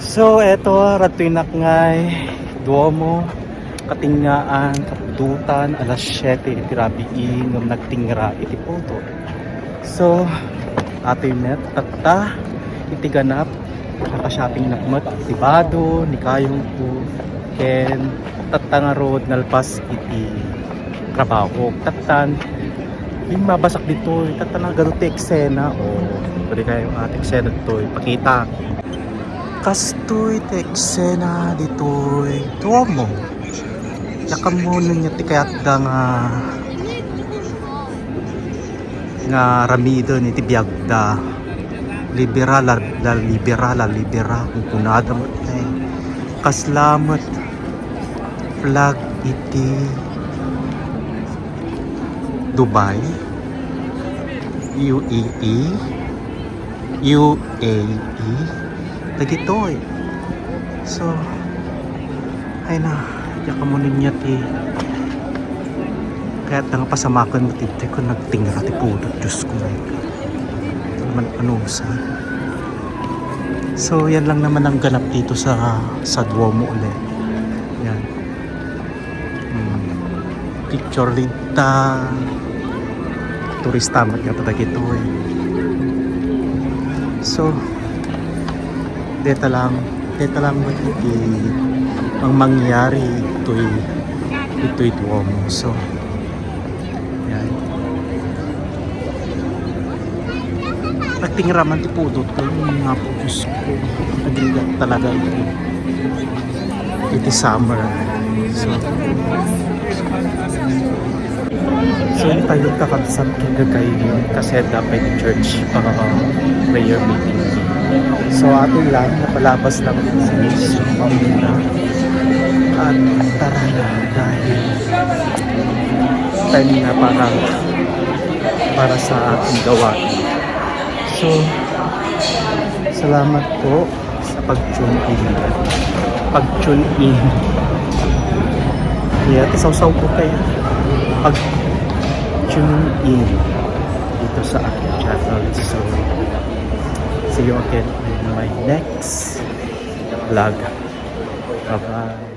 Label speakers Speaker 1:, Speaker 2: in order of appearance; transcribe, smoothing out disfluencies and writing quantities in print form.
Speaker 1: So eto ratuinak ngay Duomo katingaan kapudutan alas 7 iti rabii ngam nagtingra iti poto. So atoy met tatta iti ganap naka-shopping nakmat iti bado ni kayong po ken tatta nga road nalpas iti trabaho tattan yung mabasak dito tatta na gano ti eksena o pwede kayo ating eksena dito ipakita kastoy ti eksena ditoy Duomo yakam mo nun ti kayat da nga ramido ni ti biyagda liberal kung kunada mo kaslamat flag iti Dubai UAE tagitoy. So ay na yaka mo niya ti kaya nga pasamakan mo ti ko nagtingra ti pudot Diyos ko may naman anusa. So yan lang naman ang ganap dito sa Duomo ulit yan. Picture linta turista mat nga tagitoy. So deta lang iti ang mangyari ito'y Duomo. So yan nagtingraman ti pudot ko yung mga pudos ko nagligat talaga iti summer. So yun tayo kakabsat kagagay yun kasi dapat church prayer meeting. So ato lang napalabas lang si Miss Paulina at tara na dahil time na para sa ating gawain. So salamat po sa pag-tune in. Yeah, isaw-saw ko kayo pag-tune in dito sa aking channel. So see you again in my next vlog. Bye bye.